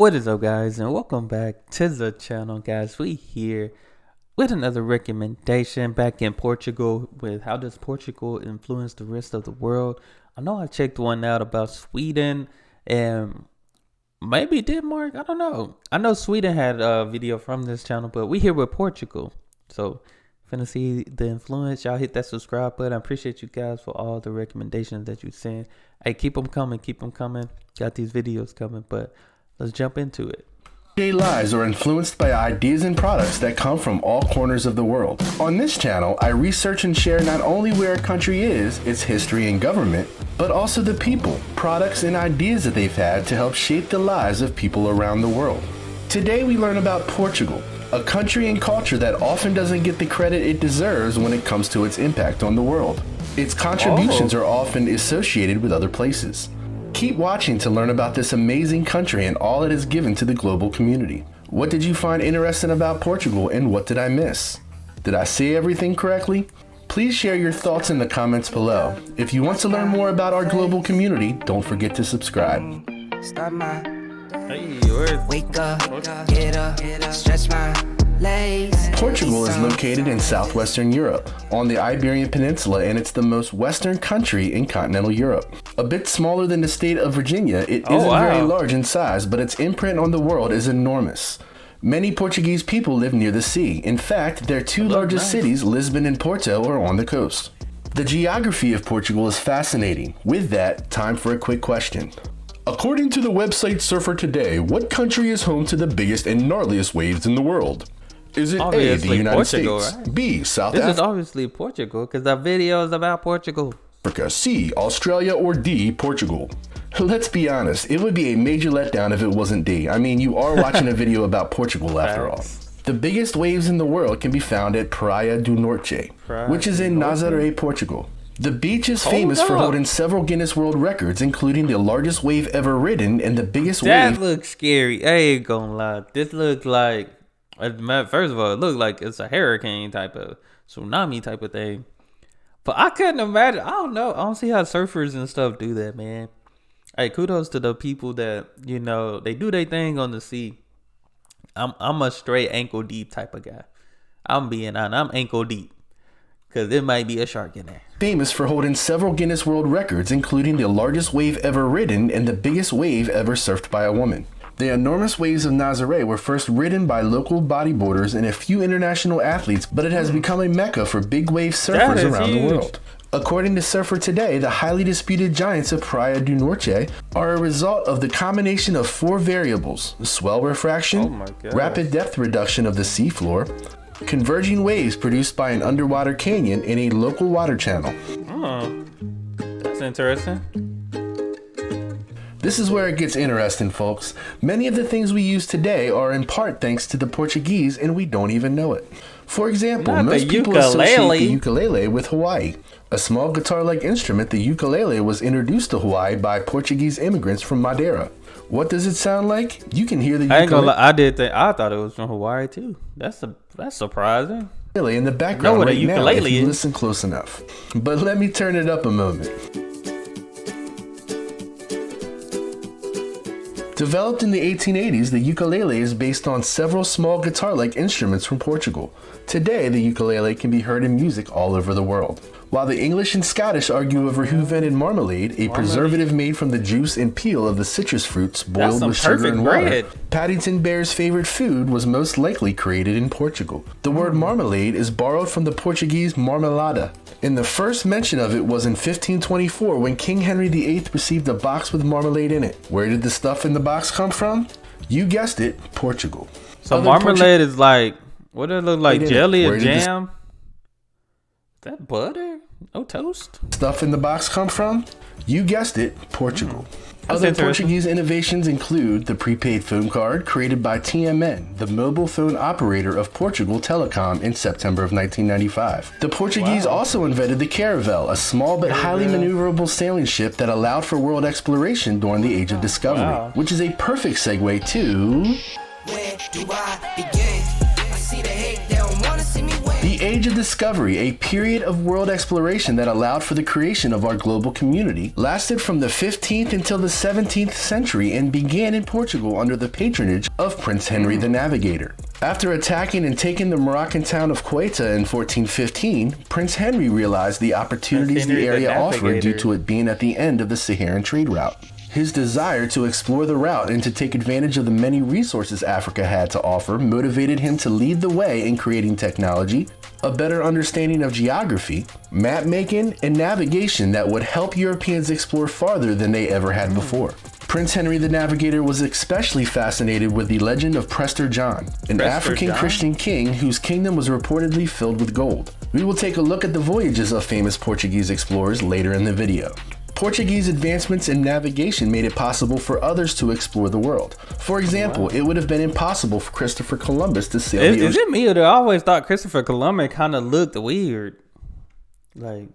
What is up, guys, and welcome back to the channel, guys. We here with another recommendation back in Portugal with how does Portugal influence the rest of the world. I know I checked one out about Sweden and maybe Denmark. I don't know. I know Sweden had a video from this channel, but we here with Portugal. So finna see the influence. Y'all hit that subscribe button. I appreciate you guys for all the recommendations that you send. Hey, keep them coming. Keep them coming. Got these videos coming, but let's jump into it. Everyday lives are influenced by ideas and products that come from all corners of the world. On this channel, I research and share not only where a country is, its history and government, but also the people, products, and ideas that they've had to help shape the lives of people around the world. Today we learn about Portugal, a country and culture that often doesn't get the credit it deserves when it comes to its impact on the world. Its contributions are often associated with other places. Keep watching to learn about this amazing country and all it has given to the global community. What did you find interesting about Portugal and what did I miss? Did I say everything correctly? Please share your thoughts in the comments below. If you want to learn more about our global community, don't forget to subscribe. Wake up, get up, stretch my legs. Portugal is located in southwestern Europe, on the Iberian Peninsula, and it's the most western country in continental Europe. A bit smaller than the state of Virginia, it isn't very large in size, but its imprint on the world is enormous. Many Portuguese people live near the sea. In fact, their two largest cities, Lisbon and Porto, are on the coast. The geography of Portugal is fascinating. With that, time for a quick question. According to the website Surfer Today, what country is home to the biggest and gnarliest waves in the world? Is it Obviously A, the United Portugal, States, right? B, South This is Africa, obviously Portugal because the video is about Portugal. C, Australia, or D, Portugal? Let's be honest, it would be a major letdown if it wasn't D. I mean, you are watching a video about Portugal after all. The biggest waves in the world can be found at Praia do Norte, which is in Nazaré, Portugal. The beach is famous for holding several Guinness World Records, including the largest wave ever ridden and the biggest wave. That looks scary. I ain't gonna lie. This looks like, first of all, it looks like it's a hurricane type of tsunami type of thing. But I couldn't imagine. I don't know. I don't see how surfers and stuff do that, man. Hey, kudos to the people that, you know, they do their thing on the sea. I'm a straight ankle deep type of guy. I'm being honest. I'm ankle deep. Because there might be a shark in there. Famous for holding several Guinness World Records, including the largest wave ever ridden and the biggest wave ever surfed by a woman. The enormous waves of Nazaré were first ridden by local bodyboarders and a few international athletes, but it has become a mecca for big wave surfers around the world. According to Surfer Today, the highly disputed giants of Praia do Norte are a result of the combination of four variables: swell refraction, rapid depth reduction of the seafloor, converging waves produced by an underwater canyon in a local water channel. Oh, that's interesting. This is where it gets interesting, folks. Many of the things we use today are in part thanks to the Portuguese, and we don't even know it. For example, most people associate the ukulele with Hawaii. A small guitar-like instrument, the ukulele was introduced to Hawaii by Portuguese immigrants from Madeira. What does it sound like? You can hear the ukulele. I ain't gonna lie, I thought it was from Hawaii too. That's surprising. In the background right now, if you is. listen close enough. But let me turn it up a moment. Developed in the 1880s, the ukulele is based on several small guitar-like instruments from Portugal. Today, the ukulele can be heard in music all over the world. While the English and Scottish argue over who invented marmalade, a preservative made from the juice and peel of the citrus fruits boiled with sugar and water, Paddington Bear's favorite food was most likely created in Portugal. The word marmalade is borrowed from the Portuguese marmalada, and the first mention of it was in 1524 when King Henry VIII received a box with marmalade in it. Where did the stuff in the box come from? You guessed it, Portugal. So marmalade is like, what does it look like, jelly or jam? Is that butter? No toast? Stuff in the box come from? You guessed it, Portugal. Other Portuguese innovations include the prepaid phone card created by TMN, the mobile phone operator of Portugal Telecom, in September of 1995. The Portuguese also invented the caravel, a small but highly maneuverable sailing ship that allowed for world exploration during the Age of Discovery, which is a perfect segue to... Where do I begin? I see the hate, they don't wanna see me win. The Age Age of Discovery, a period of world exploration that allowed for the creation of our global community, lasted from the 15th until the 17th century and began in Portugal under the patronage of Prince Henry the Navigator. After attacking and taking the Moroccan town of Ceuta in 1415, Prince Henry realized the opportunities the area offered due to it being at the end of the Saharan trade route. His desire to explore the route and to take advantage of the many resources Africa had to offer motivated him to lead the way in creating technology, a better understanding of geography, map making, and navigation that would help Europeans explore farther than they ever had before. Prince Henry the Navigator was especially fascinated with the legend of Prester John, an African Christian king whose kingdom was reportedly filled with gold. We will take a look at the voyages of famous Portuguese explorers later in the video. Portuguese advancements in navigation made it possible for others to explore the world. For example, it would have been impossible for Christopher Columbus to sail the ocean. Is it me or I always thought Christopher Columbus kind of looked weird? Like,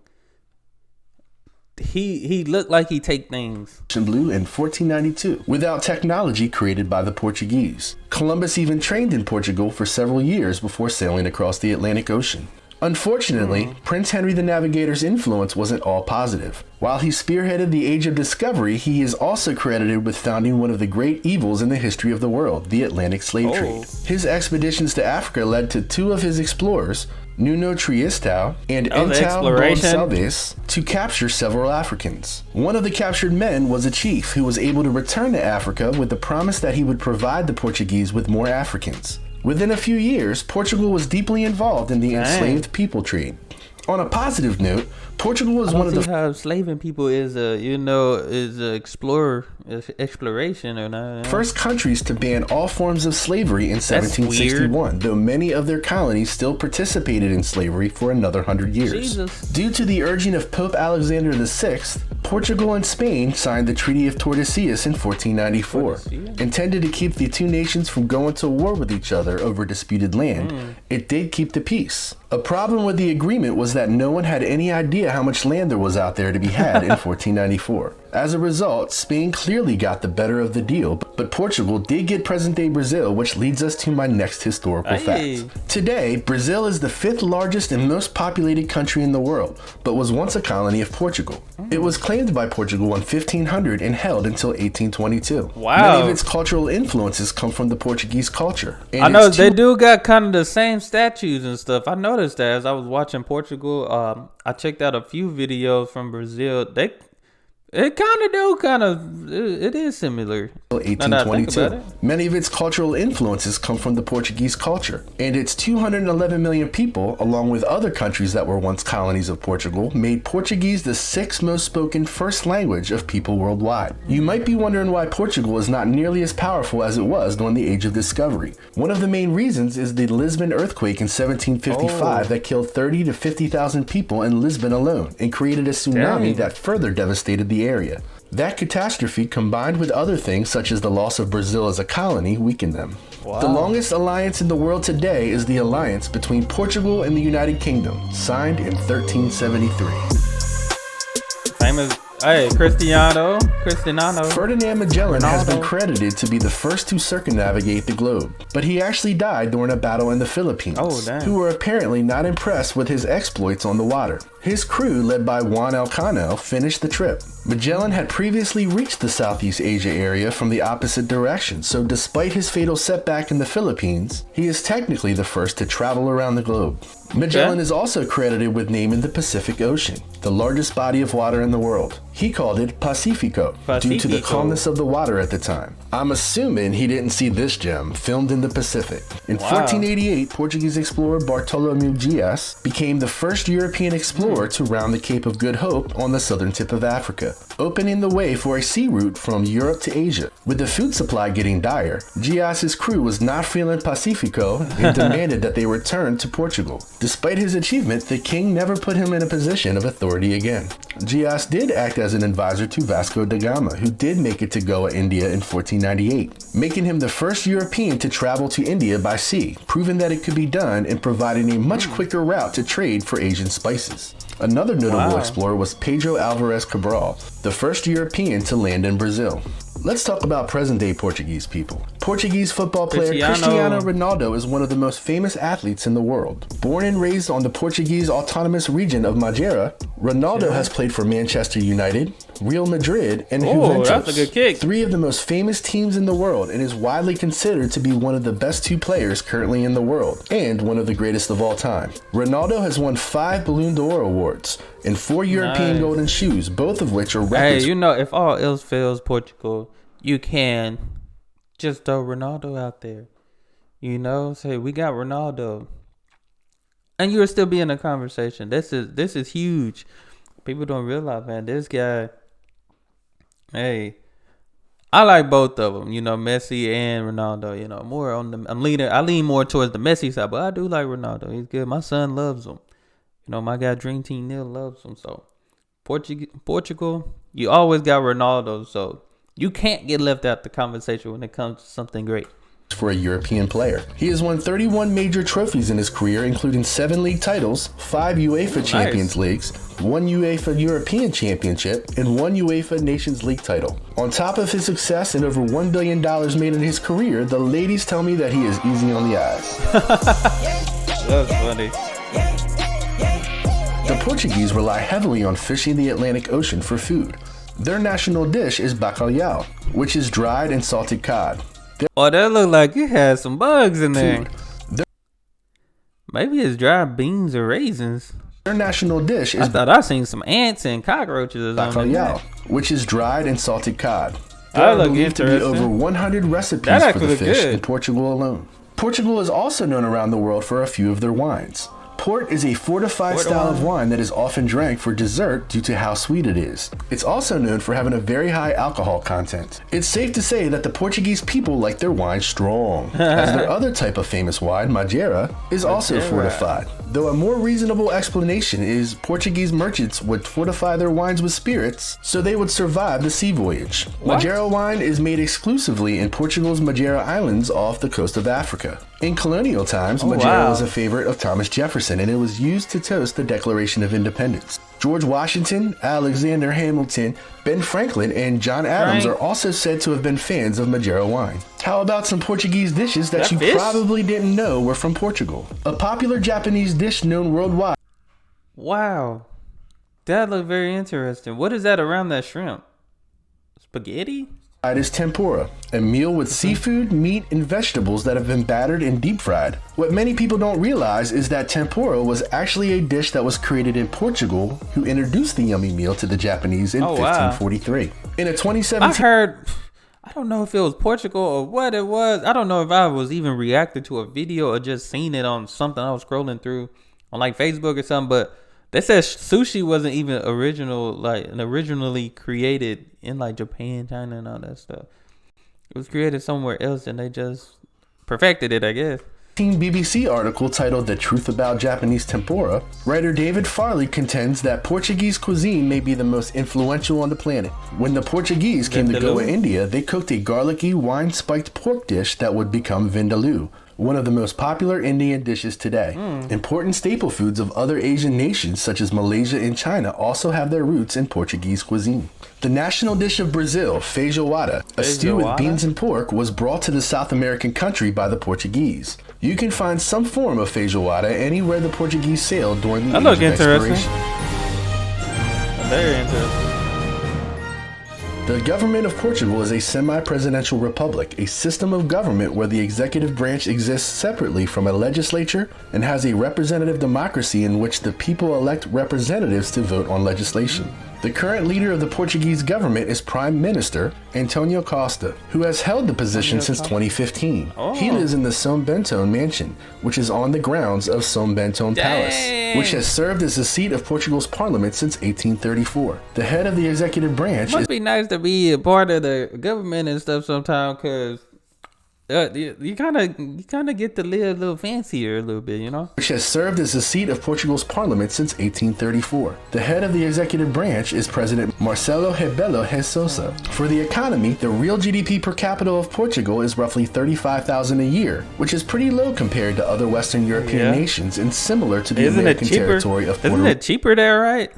he looked like he take things. Blue in 1492, without technology created by the Portuguese. Columbus even trained in Portugal for several years before sailing across the Atlantic Ocean. Unfortunately, Prince Henry the Navigator's influence wasn't all positive. While he spearheaded the Age of Discovery, he is also credited with founding one of the great evils in the history of the world, the Atlantic slave trade. His expeditions to Africa led to two of his explorers, Nuno Tristão and Então Gonçalves, to capture several Africans. One of the captured men was a chief who was able to return to Africa with the promise that he would provide the Portuguese with more Africans. Within a few years, Portugal was deeply involved in the enslaved people trade. On a positive note, Portugal was one of the how enslaving people is exploration or not. First countries to ban all forms of slavery in 1761, though many of their colonies still participated in slavery for another 100 years. Jesus. Due to the urging of Pope Alexander VI, Portugal and Spain signed the Treaty of Tortoises in 1494. Intended to keep the two nations from going to war with each other over disputed land, it did keep the peace. A problem with the agreement was that no one had any idea how much land there was out there to be had in 1494. As a result, Spain clearly got the better of the deal, but Portugal did get present-day Brazil, which leads us to my next historical fact. Today, Brazil is the 5th largest and most populated country in the world, but was once a colony of Portugal. It was claimed by Portugal in 1500 and held until 1822. Wow. Many of its cultural influences come from the Portuguese culture. I know they do got kind of the same statues and stuff. I noticed that as I was watching Portugal. I checked out a few videos from Brazil. It is similar. 1822. Many of its cultural influences come from the Portuguese culture, and its 211 million people, along with other countries that were once colonies of Portugal, made Portuguese the 6th most spoken first language of people worldwide. You might be wondering why Portugal is not nearly as powerful as it was during the Age of Discovery. One of the main reasons is the Lisbon earthquake in 1755 that killed 30 to 50,000 people in Lisbon alone and created a tsunami that further devastated the area. That catastrophe, combined with other things such as the loss of Brazil as a colony, weakened them. Wow. The longest alliance in the world today is the alliance between Portugal and the United Kingdom, signed in 1373. Famous. Hey, Cristiano. Ferdinand Magellan has been credited to be the first to circumnavigate the globe, but he actually died during a battle in the Philippines, who were apparently not impressed with his exploits on the water. His crew, led by Juan Elcano, finished the trip. Magellan had previously reached the Southeast Asia area from the opposite direction, so despite his fatal setback in the Philippines, he is technically the first to travel around the globe. Magellan is also credited with naming the Pacific Ocean, the largest body of water in the world. He called it Pacifico due to the calmness of the water at the time. I'm assuming he didn't see this gem filmed in the Pacific. In 1488, Portuguese explorer Bartolomeu Mugias became the first European explorer to round the Cape of Good Hope on the southern tip of Africa, opening the way for a sea route from Europe to Asia. With the food supply getting dire, Gias's crew was not feeling Pacifico and demanded that they return to Portugal. Despite his achievement, the king never put him in a position of authority again. Gias did act as an advisor to Vasco da Gama, who did make it to Goa, India in 1498, making him the first European to travel to India by sea, proving that it could be done and providing a much quicker route to trade for Asian spices. Another notable explorer was Pedro Alvarez Cabral, the first European to land in Brazil. Let's talk about present-day Portuguese people. Portuguese football player Cristiano Ronaldo is one of the most famous athletes in the world. Born and raised on the Portuguese autonomous region of Madeira, Ronaldo has played for Manchester United, Real Madrid, and Juventus, that's a good kick. 3 of the most famous teams in the world, and is widely considered to be one of the best 2 players currently in the world, and one of the greatest of all time. Ronaldo has won 5 Ballon d'Or awards and 4 European Golden Shoes, both of which are records. Hey, if all else fails Portugal, you can just throw Ronaldo out there. Say we got Ronaldo, and you'll still be in a conversation. This is huge. People don't realize, man. This guy. Hey, I like both of them. Messi and Ronaldo. More on the. I lean more towards the Messi side, but I do like Ronaldo. He's good. My son loves him. My guy Dream Team Neil loves him. So, Portugal, you always got Ronaldo. So. You can't get left out the conversation when it comes to something great. For a European player. He has won 31 major trophies in his career, including 7 league titles, 5 UEFA Champions Leagues, 1 UEFA European Championship, and 1 UEFA Nations League title. On top of his success and over $1 billion made in his career, the ladies tell me that he is easy on the eyes. That's funny. The Portuguese rely heavily on fishing the Atlantic Ocean for food. Their national dish is bacalhau, which is dried and salted cod. That looked like it had some bugs in there. Maybe it's dried beans or raisins. Their national dish is I seen some ants and cockroaches or something. Bacalhau, which is dried and salted cod. There That are look believed to be interesting. over 100 recipes for the fish in Portugal alone. Portugal is also known around the world for a few of their wines. Port is a fortified style of wine that is often drank for dessert due to how sweet it is. It's also known for having a very high alcohol content. It's safe to say that the Portuguese people like their wine strong, as their other type of famous wine, Madeira, is also fortified. Though a more reasonable explanation is Portuguese merchants would fortify their wines with spirits so they would survive the sea voyage. What? Madeira wine is made exclusively in Portugal's Madeira Islands off the coast of Africa. In colonial times, Madeira was a favorite of Thomas Jefferson, and it was used to toast the Declaration of Independence. George Washington, Alexander Hamilton, Ben Franklin, and John Adams are also said to have been fans of Madeira wine. How about some Portuguese dishes that you probably didn't know were from Portugal? A popular Japanese dish known worldwide. Wow. That looked very interesting. What is that around that shrimp? Spaghetti? It is tempura, a meal with seafood, meat, and vegetables that have been battered and deep fried. What many people don't realize is that tempura was actually a dish that was created in Portugal, who introduced the yummy meal to the Japanese in 1543. In a 2017... I don't know if it was Portugal or what it was. I don't know if I was even reacting to a video or just seen it on something I was scrolling through on like Facebook or something, but they said sushi wasn't even originally created in like Japan, China, and all that stuff. It was created somewhere else, and they just perfected it, I guess. BBC article titled The Truth About Japanese Tempura, writer David Farley contends that Portuguese cuisine may be the most influential on the planet. When the Portuguese came to Goa, India, they cooked a garlicky, wine-spiked pork dish that would become vindaloo, one of the most popular Indian dishes today. Important staple foods of other Asian nations such as Malaysia and China also have their roots in Portuguese cuisine. The national dish of Brazil, feijoada, a stew with beans and pork, was brought to the South American country by the Portuguese. You can find some form of feijoada anywhere the Portuguese sailed during the age of exploration. Very interesting. The government of Portugal is a semi-presidential republic, a system of government where the executive branch exists separately from a legislature and has a representative democracy in which the people elect representatives to vote on legislation. The current leader of the Portuguese government is Prime Minister Antonio Costa, who has held the position since 2015. He lives in the São Bento mansion, which is on the grounds of São Bento Palace, which has served as the seat of Portugal's parliament since 1834. The head of the executive branch must be nice to be a part of the government and stuff sometimes, because you kind of get to live a little fancier a little bit, you know? Which has served as the seat of Portugal's parliament since 1834. The head of the executive branch is President Marcelo Rebelo de Sousa. For the economy, the real GDP per capita of Portugal is roughly $35,000 a year, which is pretty low compared to other Western European nations and similar to the American territory of Puerto Rico. Isn't it cheaper there, right?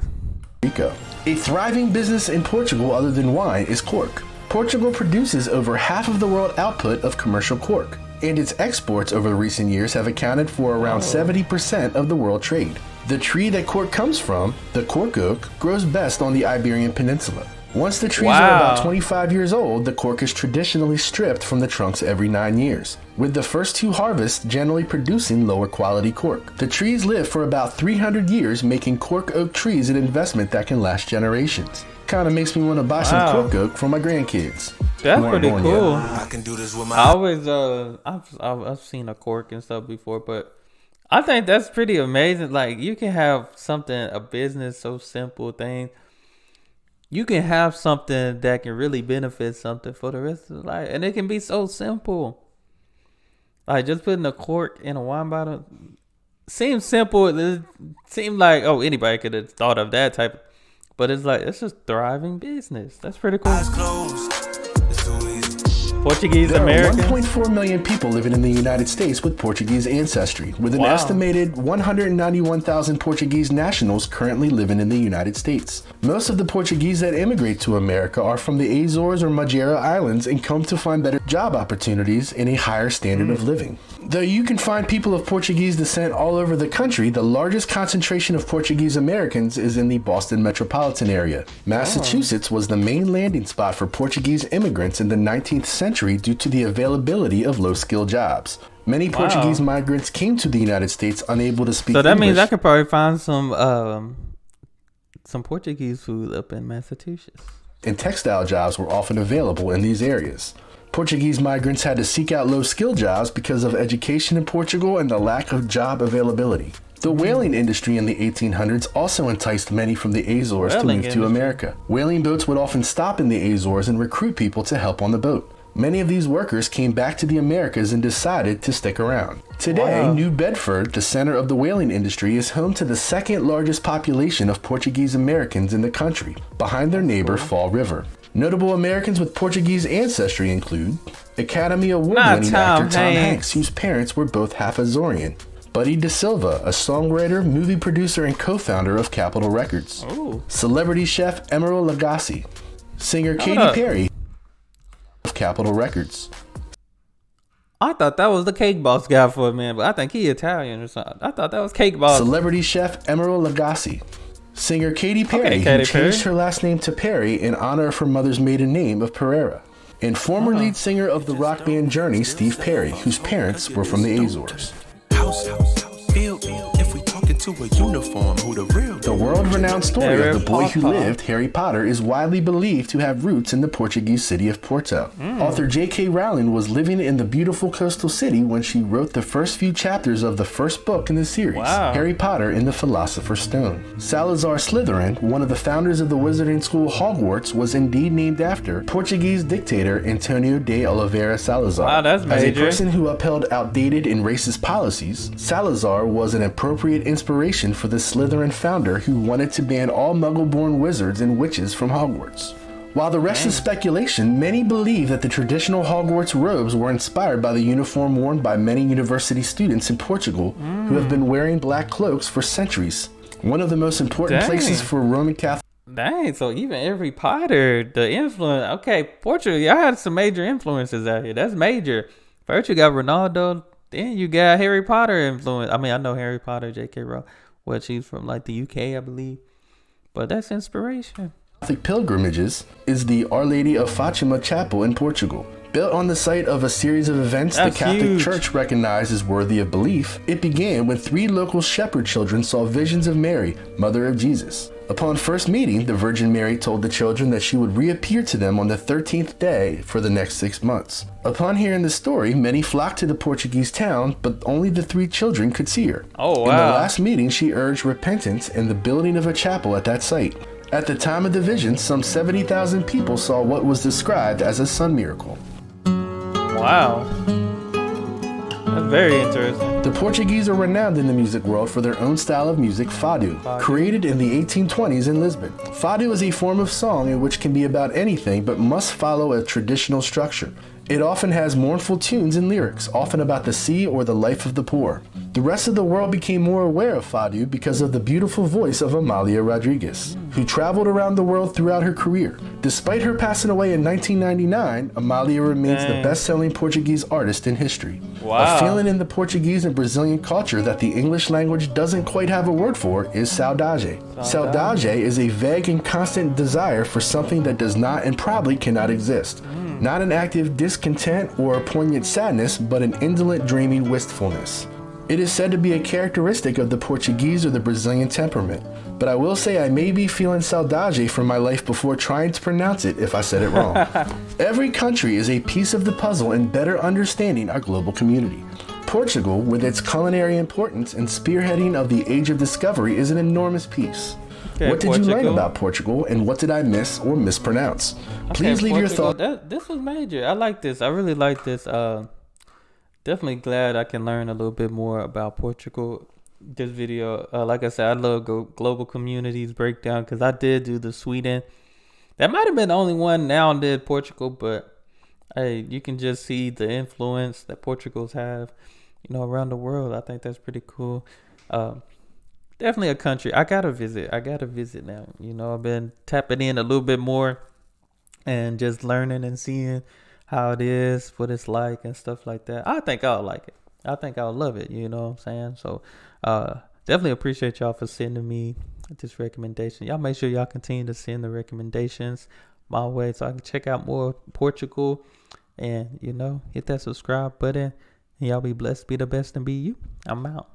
A thriving business in Portugal other than wine is cork. Portugal produces over half of the world output of commercial cork, and its exports over recent years have accounted for around 70% of the world trade. The tree that cork comes from, the cork oak, grows best on the Iberian Peninsula. Once the trees are about 25 years old, the cork is traditionally stripped from the trunks every 9 years, with the first 2 harvests generally producing lower quality cork. The trees live for about 300 years, making cork oak trees an investment that can last generations. Kind of makes me want to buy some cork oak for my grandkids. That's pretty cool. I can do this with my. I always I've seen a cork and stuff before, but I think that's pretty amazing. Like, you can have something, a business, so simple thing. You can have something that can really benefit something for the rest of the life, and it can be so simple. Like, just putting a cork in a wine bottle seems simple. It seemed like, oh, anybody could have thought of that type. But it's like, it's just thriving business. That's pretty cool. Eyes closed. It's too easy. Portuguese American. There are 1.4 million people living in the United States with Portuguese ancestry, with an estimated 191,000 Portuguese nationals currently living in the United States. Most of the Portuguese that immigrate to America are from the Azores or Magellan Islands and come to find better job opportunities and a higher standard of living. Though you can find people of Portuguese descent all over the country, the largest concentration of Portuguese Americans is in the Boston metropolitan area. Massachusetts was the main landing spot for Portuguese immigrants in the 19th century due to the availability of low-skilled jobs. Many Portuguese migrants came to the United States unable to speak English. So that means I could probably find some Portuguese food up in Massachusetts. And textile jobs were often available in these areas. Portuguese migrants had to seek out low-skilled jobs because of education in Portugal and the lack of job availability. The whaling industry in the 1800s also enticed many from the Azores to move to America. Whaling boats would often stop in the Azores and recruit people to help on the boat. Many of these workers came back to the Americas and decided to stick around. Today, New Bedford, the center of the whaling industry, is home to the second largest population of Portuguese Americans in the country, behind their neighbor Fall River. Notable Americans with Portuguese ancestry include Academy Award-winning actor Tom Hanks, whose parents were both half Azorean. Buddy De Silva, a songwriter, movie producer, and co-founder of Capitol Records. Celebrity chef Emeril Lagasse. Singer Katy Perry of Capitol Records. I thought that was the Cake Boss guy for a minute, but I think he Italian or something. I thought that was Cake Boss. Celebrity chef Emeril Lagasse. Singer Katy Perry, who changed her last name to Perry in honor of her mother's maiden name of Pereira. And former lead singer of the rock band Journey, Steve Perry, whose parents were from the Azores. The world-renowned story of the boy who lived, Harry Potter, is widely believed to have roots in the Portuguese city of Porto. Author J.K. Rowling was living in the beautiful coastal city when she wrote the first few chapters of the first book in the series, Harry Potter and the Philosopher's Stone. Salazar Slytherin, one of the founders of the wizarding school Hogwarts, was indeed named after Portuguese dictator Antonio de Oliveira Salazar. Wow, that's major. As a person who upheld outdated and racist policies, Salazar was an appropriate inspiration for the Slytherin founder who wanted to ban all Muggle-born wizards and witches from Hogwarts. While the rest is speculation, many believe that the traditional Hogwarts robes were inspired by the uniform worn by many university students in Portugal who have been wearing black cloaks for centuries. One of the most important places for Roman Catholic. Dang, so even Harry Potter, the influence. Okay, Portugal, y'all had some major influences out here. That's major. First, you got Ronaldo. Then you got Harry Potter influence. I mean, I know Harry Potter, J.K. Rowling. Well, she's from like the UK, I believe. But that's inspiration. Catholic pilgrimages is the Our Lady of Fatima Chapel in Portugal. Built on the site of a series of events the Catholic Church recognized as worthy of belief, it began when 3 local shepherd children saw visions of Mary, Mother of Jesus. Upon first meeting, the Virgin Mary told the children that she would reappear to them on the 13th day for the next 6 months. Upon hearing the story, many flocked to the Portuguese town, but only the 3 children could see her. Oh, wow. In the last meeting, she urged repentance and the building of a chapel at that site. At the time of the vision, some 70,000 people saw what was described as a sun miracle. Wow. That's very interesting. The Portuguese are renowned in the music world for their own style of music, Fado, created in the 1820s in Lisbon. Fado is a form of song in which can be about anything but must follow a traditional structure. It often has mournful tunes and lyrics, often about the sea or the life of the poor. The rest of the world became more aware of Fado because of the beautiful voice of Amália Rodrigues, who traveled around the world throughout her career. Despite her passing away in 1999, Amália remains the best-selling Portuguese artist in history. Wow. A feeling in the Portuguese and Brazilian culture that the English language doesn't quite have a word for is saudade. Saudade is a vague and constant desire for something that does not and probably cannot exist. Not an active discontent or a poignant sadness, but an indolent, dreaming wistfulness. It is said to be a characteristic of the Portuguese or the Brazilian temperament, but I will say I may be feeling saudade from my life before trying to pronounce it if I said it wrong. Every country is a piece of the puzzle in better understanding our global community. Portugal, with its culinary importance and spearheading of the Age of Discovery, is an enormous piece. Okay, what did you learn about Portugal, and what did I miss or mispronounce? Please leave your thoughts. This was major. I like this. I really like this. Definitely glad I can learn a little bit more about Portugal. This video, like I said, I love global communities breakdown because I did do the Sweden. That might have been the only one now did Portugal, but hey, you can just see the influence that Portugals have, around the world. I think that's pretty cool. Definitely a country I gotta visit. Now. I've been tapping in a little bit more and just learning and seeing how it is, what it's like and stuff like that. I think I'll like it. I think I'll love it. You know what I'm saying? So definitely appreciate y'all for sending me this recommendation. Y'all make sure y'all continue to send the recommendations my way so I can check out more Portugal and hit that subscribe button. And y'all be blessed, be the best, and be you. I'm out.